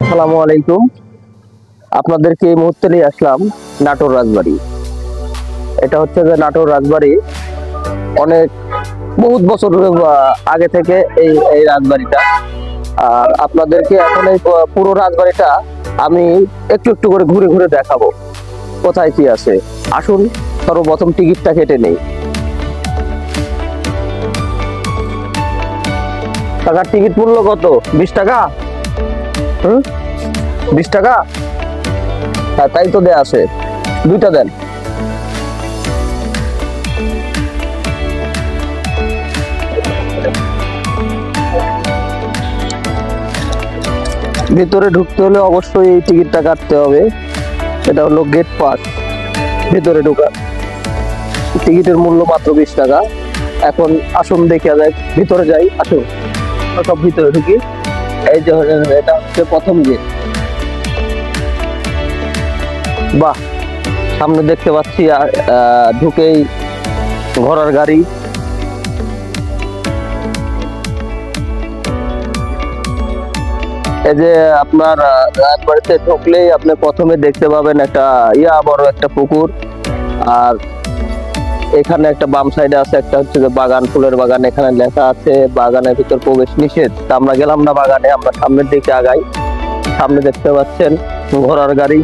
আসসালামু আলাইকুম। আপনাদেরকে এই মুহূর্তে নিয়ে আসলাম নাটোর রাজবাড়ি। এটা হচ্ছে যে নাটোর রাজবাড়ি অনেক বহুত বছর আগে থেকে এই এই রাজবাড়িটা। আর আপনাদেরকে এখন এই পুরো রাজবাড়িটা আমি একটু একটু করে ঘুরে ঘুরে দেখাবো কোথায় কি আছে। আসুন সর্বপ্রথম টিকিটটা কেটে নেই। টাকার টিকিট মূল্য কত? 20 টাকা। 20 টাকা। হ্যাঁ, তাই তো দেয়া আছে। দুইটা দেন। ভিতরে ঢুকতে হলে অবশ্যই এই টিকিটটা কাটতে হবে। এটা হলো গেট পাস। ভিতরে ঢোকার টিকিটের মূল্য মাত্র 20 টাকা। এখন আসুন দেখে যাক, ভিতরে যাই। আসুন সব ভিতরে ঢুকি। এই যে এটা হচ্ছে প্রথম গেট। বাহ, সামনে দেখতে পাচ্ছি ঢুকেই ঘোড়ার গাড়ি। এই যে আপনার রাজবাড়িতে ঢুকলেই আপনি প্রথমে দেখতে পাবেন একটা বড় একটা পুকুর। আর এখানে একটা বাম সাইডে আছে একটা হচ্ছে যে বাগান, ফুলের বাগান। এখানে লেখা আছে বাগানের ভিতর প্রবেশ নিষেধ। তা আমরা গেলাম না বাগানে, আমরা সামনের দিকে আগাই। সামনে দেখতে পাচ্ছেন ঘোড়ার গাড়ি।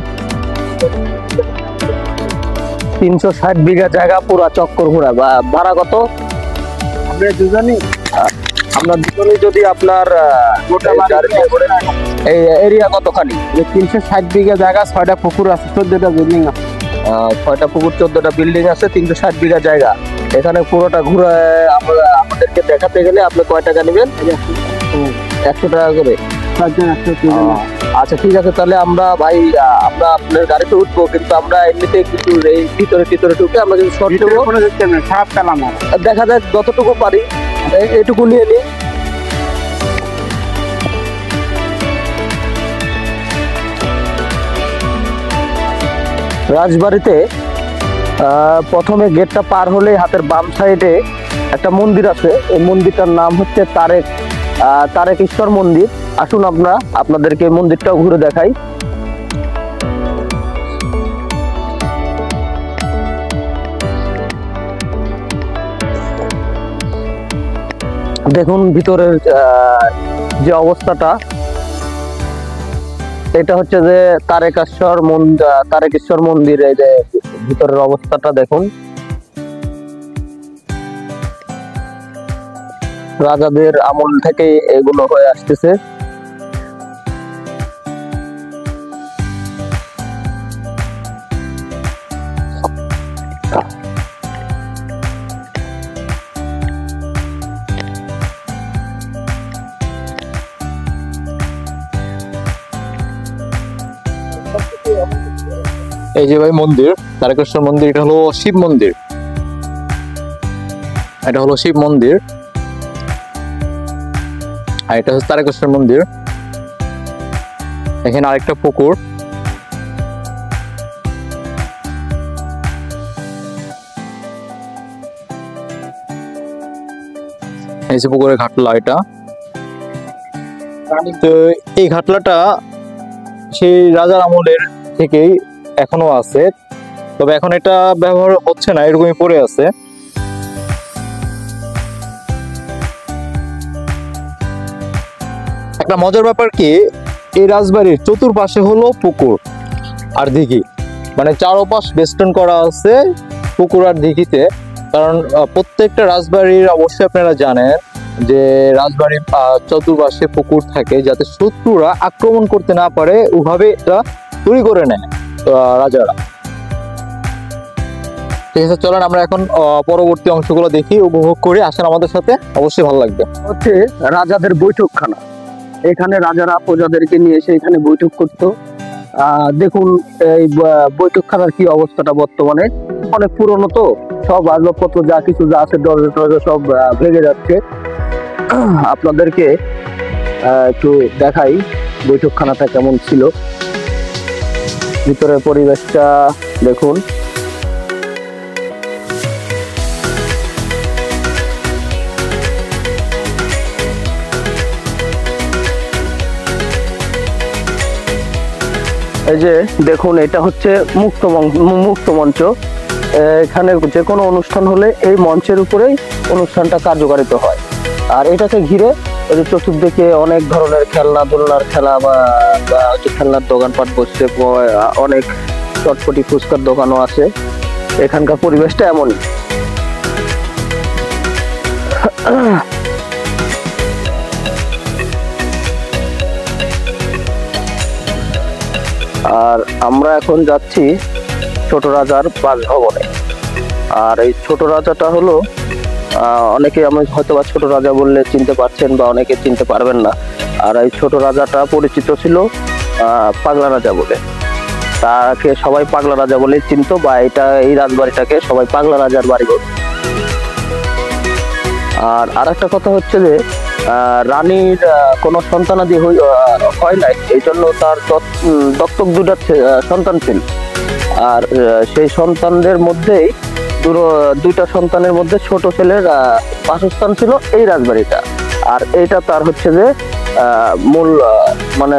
360 বিঘা জায়গা পুরা চক্কর ঘোরা। ভাড়া কত? আমরা দুজনই যদি আপনার এই এরিয়া কতখানি? 360 বিঘা জায়গা, 6টা পুকুর আছে, 14টা বিল্ডিং আছে। 6টা পুকুর, 14টা বিল্ডিং আছে, 360 বিঘা জায়গা। এখানে পুরোটা ঘুরে আমাদেরকে দেখাতে গেলে আপনি কয় টাকা নেবেন? 100 টাকা করে। আচ্ছা ঠিক আছে, তাহলে আমরা ভাই আমরা আপনার গাড়িতে উঠবো, কিন্তু আমরা এমনিতে কিছু এই ভিতরে ঢুকে আমরা কিছু শর্ট নেবো। দেখা যাক যতটুকু পারি এটুকু নিয়ে নিই। রাজবাড়িতে প্রথমে গেটটা পার হলে হাতের বাম সাইডে একটা মন্দির আছে। এই মন্দিরটার নাম হচ্ছে তারেকেশ্বর মন্দির। আসুন আপনাদেরকে মন্দিরটাও ঘুরে দেখাই। দেখুন ভিতরের যে অবস্থাটা, এটা হচ্ছে যে তারেকেশ্বর মন্দির। এই যে ভিতরের অবস্থাটা দেখুন। রাজাদের আমল থেকে এগুলো হয়ে আসতেছে। এই যে ভাই মন্দির, তারকেশ্বর মন্দির। এটা হলো শিব মন্দির। এটা হলো শিব মন্দির, আর এটা হচ্ছে তারকেশ্বর মন্দির। এখানে আরেকটা পুকুর। এই যে পুকুরের ঘাটলা এটা। তো এই ঘাটলাটা সেই রাজার আমলের থেকেই এখনো আছে, তবে এখন এটা ব্যবহার হচ্ছে না, এরকমই পড়ে আছে। একটা মজার ব্যাপার কি, এই রাজবাড়ির চতুর্পাশে হলো পুকুর আর দিঘি, মানে চারপাশ বেষ্টন করা আছে পুকুর আর দিঘিতে। কারণ প্রত্যেকটা রাজবাড়ির অবশ্যই আপনারা জানেন যে রাজবাড়ির চতুর্পাশে পুকুর থাকে, যাতে শত্রুরা আক্রমণ করতে না পারে, ওভাবে এটা তৈরি করে নেয় রাজারা। ঠিক আছে, চলেন আমরা এখন পরবর্তী অংশগুলো দেখি, উপভোগ করি। আসেন আমাদের সাথে, অবশ্যই ভালো লাগবে। হচ্ছে রাজাদের বৈঠকখানা। এখানে রাজারা প্রজাদেরকে নিয়ে এসে এখানে বৈঠক করতো। দেখুন এই বৈঠকখানার কি অবস্থাটা বর্তমানে। অনেক পুরনো তো, সব আসবাবপত্র যা কিছু যা আছে দরজা টরজা সব ভেঙে যাচ্ছে। আপনাদেরকে একটু দেখাই বৈঠকখানাটা কেমন ছিল। ভিতরের পরিবেশটা দেখুন। এই যে দেখুন, এটা হচ্ছে মুক্ত মঞ্চ। এখানে যে কোনো অনুষ্ঠান হলে এই মঞ্চের উপরেই অনুষ্ঠানটা কার্যকারিত হয়। আর এটাকে ঘিরে এই যে চতুর্দিকে অনেক ধরনের দোলনার খেলা বা হচ্ছে খেলনার দোকানপাট বসছে, অনেক চটপটি ফুচকার দোকানও আছে। এখানকার পরিবেশটা এমনই। আর আমরা এখন যাচ্ছি ছোট রাজার বাসভবনে। আর এই ছোট রাজাটা হলো অনেকে আমি হয়তো বা ছোট রাজা বললে চিনতে পারছেন বা অনেকে চিনতে পারবেন না। আর এই ছোট রাজাটা পরিচিত ছিল পাগলা রাজা বলে। তাকে সবাই পাগলা রাজা বলে চিনতো, বা এই রাজবাড়িটাকে সবাই পাগলা রাজার বাড়ি বলত। আর আরেকটা কথা হচ্ছে যে রানীর কোনো সন্তানাদি হয় নাই, এই জন্য তার দত্তক দুটা সন্তান ছিল। আর সেই সন্তানদের মধ্যেই দুইটা সন্তানের মধ্যে ছোট ছেলের বাসস্থান ছিল এই রাজবাড়িটা। আর এইটা তার হচ্ছে যে মূল মানে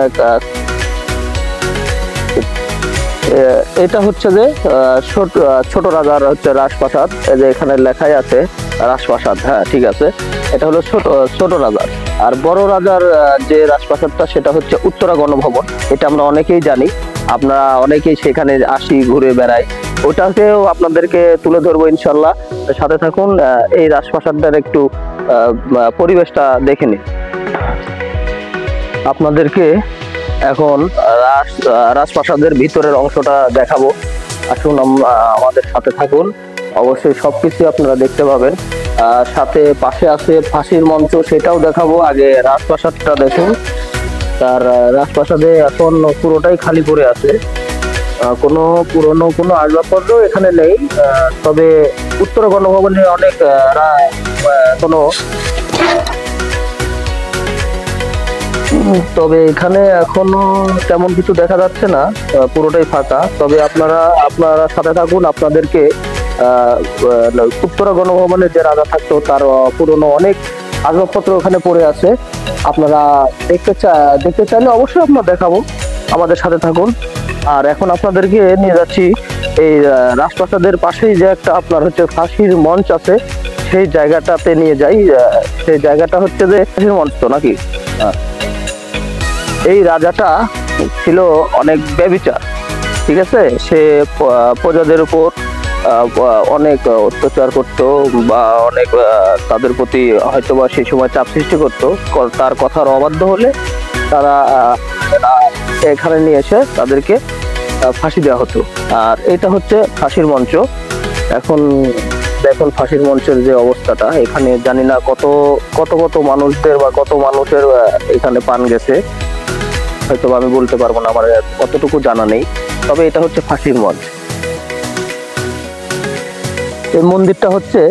এটা হচ্ছে যে ছোট রাজার হচ্ছে রাজপ্রাসাদ। এই যে এখানে লেখাই আছে রাজপ্রাসাদ, হ্যাঁ ঠিক আছে, এটা হলো ছোট রাজার। আর বড় রাজার যে রাজপ্রাসাদটা সেটা হচ্ছে উত্তরা গণভবন। এটা আমরা অনেকেই জানি, আপনারা অনেকেই সেখানে আসি, ঘুরে বেড়াই। ওটাকেও আপনাদেরকে তুলে ধরবো ইনশাল্লাহ, সাথে থাকুন। এই রাজপ্রাসাদটার একটু পরিবেশটা দেখে নিন। আপনাদেরকে এখন রাজপ্রাসাদের ভিতরের অংশটা দেখাবো। আসুন আমাদের সাথে থাকুন, অবশ্যই সবকিছু আপনারা দেখতে পাবেন। সাথে পাশে আছে ফাঁসির মঞ্চ, সেটাও দেখাবো। আগে রাজপ্রাসাদটা দেখুন। তার রাজপ্রাসাদে এখন পুরোটাই খালি পড়ে আছে, কোনো পুরনো কোনো আসবাবপত্র এখানে নেই। তবে উত্তর গণভবনে অনেক তবে এখানে এখনো তেমন কিছু দেখা যাচ্ছে না, পুরোটাই ফাঁকা। তবে আপনারা সাথে থাকুন, আপনাদেরকে উত্তরা গণভবনের যে রাজা থাকতো তার পুরনো অনেক আসবাবপত্র ওখানে পড়ে আছে। আপনারা দেখতে চাইলে অবশ্যই আপনারা দেখাবো, আমাদের সাথে থাকুন। আর এখন আপনাদেরকে নিয়ে যাচ্ছি এই রাজপ্রাসাদের পাশেই যে একটা আপনার হচ্ছে ফাঁসির মঞ্চ আছে, সেই জায়গাটাতে নিয়ে যাই। সেই জায়গাটা হচ্ছে যে ফাঁসির মঞ্চ তো নাকি। এই রাজাটা ছিল অনেক ব্যভিচার, ঠিক আছে। সে প্রজাদের উপর অনেক অত্যাচার করত, বা অনেক তাদের প্রতি হয়তোবা সেই সময় চাপ সৃষ্টি করতো। তার কথার অবাধ্য হলে তারা এখানে নিয়ে এসে তাদেরকে ফাঁসি দেওয়া হতো। আর এটা হচ্ছে ফাঁসির মঞ্চ। এখন দেখুন ফাঁসির মঞ্চের যে অবস্থাটা, এখানে জানি না কত মানুষদের বা কত মানুষের এখানে প্রাণ গেছে, হয়তো আমি বলতে পারবো না, আমার কতটুকু জানা নেই। তবে এটা হচ্ছে ফাঁসির মঞ্চ। এই মন্দিরটা হচ্ছে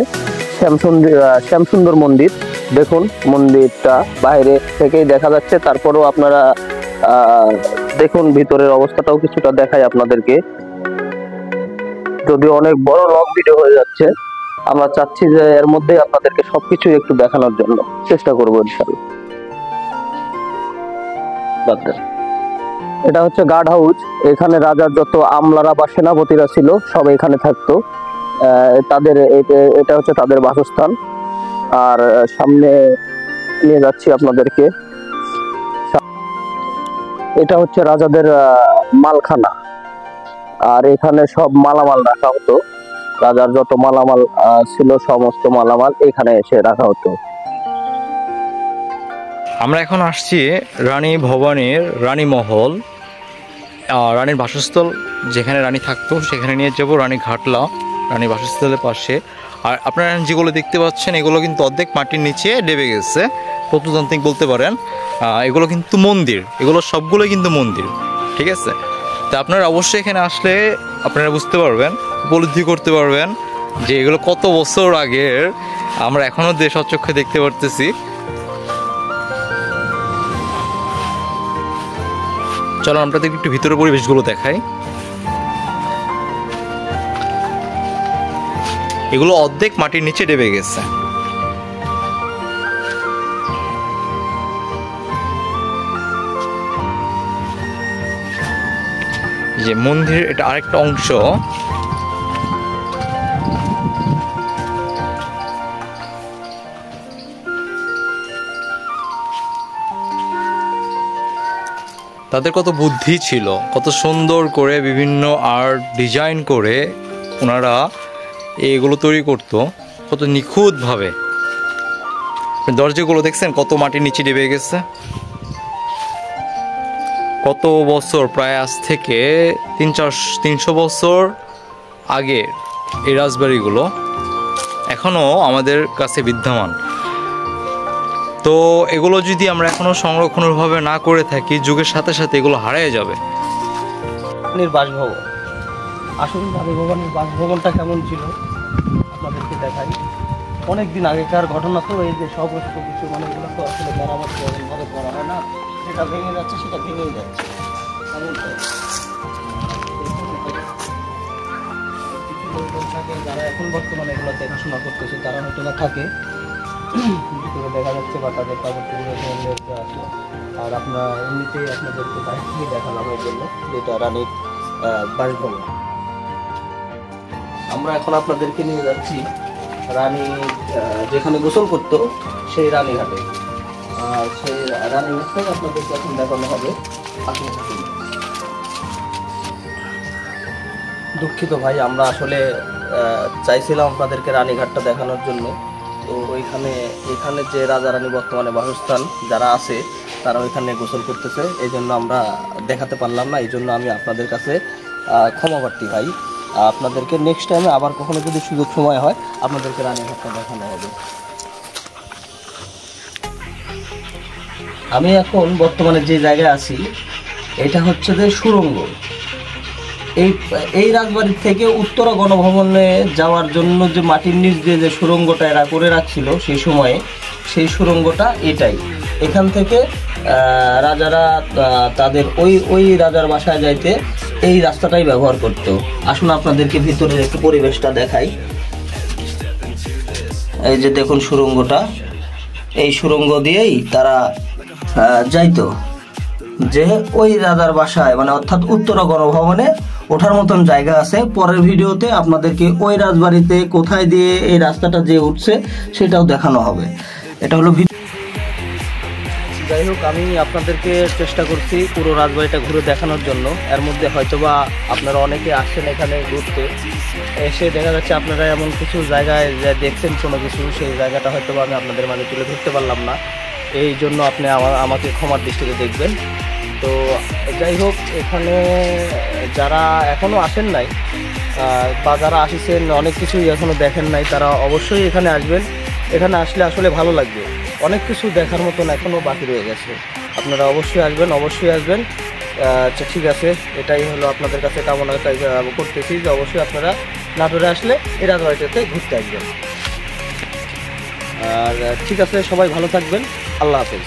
শ্যামসুন্দর মন্দির। দেখুন মন্দিরটা বাইরে থেকেই দেখা যাচ্ছে, তারপরেও আপনারা দেখুন ভিতরের অবস্থাটাও কিছুটা দেখাই আপনাদেরকে। যদিও অনেক বড় লং ভিডিও হয়ে যাচ্ছে, আমরা চাচ্ছি যে এর মধ্যে আপনাদেরকে সবকিছু একটু দেখানোর জন্য চেষ্টা করবো ইনশাআল্লাহ। এটা হচ্ছে গার্ড হাউস। এখানে রাজার যত আমলারা বা সেনাপতিরা ছিল সব এখানে থাকতো। এটা হচ্ছে তাদের বাসস্থান। আর সামনে নিয়ে যাচ্ছি আপনাদেরকে, এটা হচ্ছে রাজাদের মালখানা। আর এখানে সব মালামাল রাখা হতো, রাজার যত মালামাল ছিল সমস্ত মালামাল এখানে এসে রাখা হতো। আমরা এখন আসছি রানী ভবানীর রানী মহল, রানীর বাসস্থল যেখানে রানী থাকতো সেখানে নিয়ে যাব। রানী ঘাটলা রানী বাসস্থলের পাশে। আর আপনারা যেগুলো দেখতে পাচ্ছেন এগুলো কিন্তু অর্ধেক মাটির নিচে ডেবে গেছে, প্রত্নতান্ত্রিক বলতে পারেন। এগুলো কিন্তু মন্দির, এগুলো সবগুলোই কিন্তু মন্দির, ঠিক আছে। তা আপনারা অবশ্যই এখানে আসলে আপনারা বুঝতে পারবেন, উপলব্ধি করতে পারবেন যে এগুলো কত বছর আগের, আমরা এখনও স্বচক্ষে দেখতে পারতেছি। চলো আমরা একটু ভিতরের পরিবেশগুলো দেখাই। এগুলো অর্ধেক মাটির নিচে ডেবে গেছে। যে মন্দির, এটা আরেকটা অংশ। তাদের কত বুদ্ধি ছিল, কত সুন্দর করে বিভিন্ন আর্ট ডিজাইন করে ওনারা এগুলো তৈরি করতো, কত নিখুঁতভাবে। দরজাগুলো দেখছেন কত মাটির নিচে ডেবে গেছে, কত বছর, প্রায় আজ থেকে 300 বছর আগে এই রাজবাড়িগুলো এখনও আমাদের কাছে বিদ্যমান। তো এগুলো যদি আমরা এখনও সংরক্ষণভাবে না করে থাকি, যুগের সাথে সাথে এগুলো হারিয়ে যাবে। বাসভবন, আসুন রানী ভবানীর বাসভবনটা কেমন ছিল আপনাদেরকে দেখাই। অনেক দিন আগেকার ঘটনা তো, এই যে সমস্ত কিছু মানে এগুলো তো আসলে মেরামত ভাবে করা হয় না, সেটা ভেঙে যাচ্ছে, সেটা ভেঙেই যাচ্ছে। কিছু লোকজন থাকে যারা এখন বর্তমানে এগুলো দেখাশোনা করতেছে, তারা হয়তো না থাকে, ভিতরে দেখা যাচ্ছে বা তাদের কাগজপত্র আছে। আর আপনার এমনিতেই আপনাদেরকে বাইরে থেকে দেখালাম এর জন্য, যেটা রানীর বাসভবন। আমরা এখন আপনাদেরকে নিয়ে যাচ্ছি রানী যেখানে গোসল করতো সেই রানীঘাটে। আর সেই রানীঘাটটাই আপনাদেরকে এখন দেখানো হবে। দুঃখিত ভাই, আমরা আসলে চাইছিলাম আপনাদেরকে রানীঘাটটা দেখানোর জন্য। তো এখানে যে রাজা রানী বর্তমানে বাসস্থান যারা আছে, তারা ওইখানে গোসল করতেছে, এই জন্য আমরা দেখাতে পারলাম না। এই জন্য আমি আপনাদের কাছে ক্ষমা প্রার্থী ভাই। আপনাদেরকে নেক্সট টাইমে আবার কখনো যদি সুযোগ সময় হয়, আপনাদেরকে রানীঘাটটা দেখানো হবে। আমি এখন বর্তমানে যে জায়গায় আছি, এটা হচ্ছে যে সুড়ঙ্গ। এই রাজবাড়ির থেকে উত্তরা গণভবনে যাওয়ার জন্য যে মাটির নিচ দিয়ে যে সুড়ঙ্গটা এরা করে রাখছিল সেই সময়ে, সেই সুড়ঙ্গটা এটাই। এখান থেকে রাজারা তাদের ওই রাজার বাসায় যাইতে এই রাস্তাটাই ব্যবহার করত। আসুন আপনাদেরকে ভিতরের একটু পরিবেশটা দেখাই। এই যে দেখুন সুড়ঙ্গটা, এই সুড়ঙ্গ দিয়েই তারা যাইতো যে ওই রাজার বাসায়, মানে অর্থাৎ উত্তরা গণভবনে ওঠার মতন জায়গা আছে। পরের ভিডিওতে আপনাদেরকে ওই রাজবাড়িতে কোথায় দিয়ে এই রাস্তাটা যে উঠছে সেটাও দেখানো হবে। এটা হলো যাই হোক, আমি আপনাদেরকে চেষ্টা করছি পুরো রাজবাড়িটা ঘুরে দেখানোর জন্য। এর মধ্যে হয়তোবা আপনারা অনেকে আসছেন এখানে ঘুরতে, এসে দেখা যাচ্ছে আপনারা এমন কিছু জায়গায় যে দেখছেন কোনো কিছু, সেই জায়গাটা হয়তোবা আমি আপনাদের মাঝে তুলে ধরতে পারলাম না। এই জন্য আপনি আমাকে ক্ষমার দৃষ্টিতে দেখবেন। তো যাই হোক, এখানে যারা এখনও আসেন নাই বা যারা আসিছেন অনেক কিছুই এখনও দেখেন নাই, তারা অবশ্যই এখানে আসবেন। এখানে আসলে আসলে ভালো লাগবে, অনেক কিছু দেখার মতন এখনও বাকি রয়ে গেছে। আপনারা অবশ্যই আসবেন, অবশ্যই আসবেন। আচ্ছা ঠিক আছে, এটাই হলো আপনাদের কাছে কামনা করতেছি যে অবশ্যই আপনারা নাটোরে আসলে এই রাজবাড়িটাতে ঘুরতে আসবেন। আর ঠিক আছে, সবাই ভালো থাকবেন। আল্লাহ হাফেজ।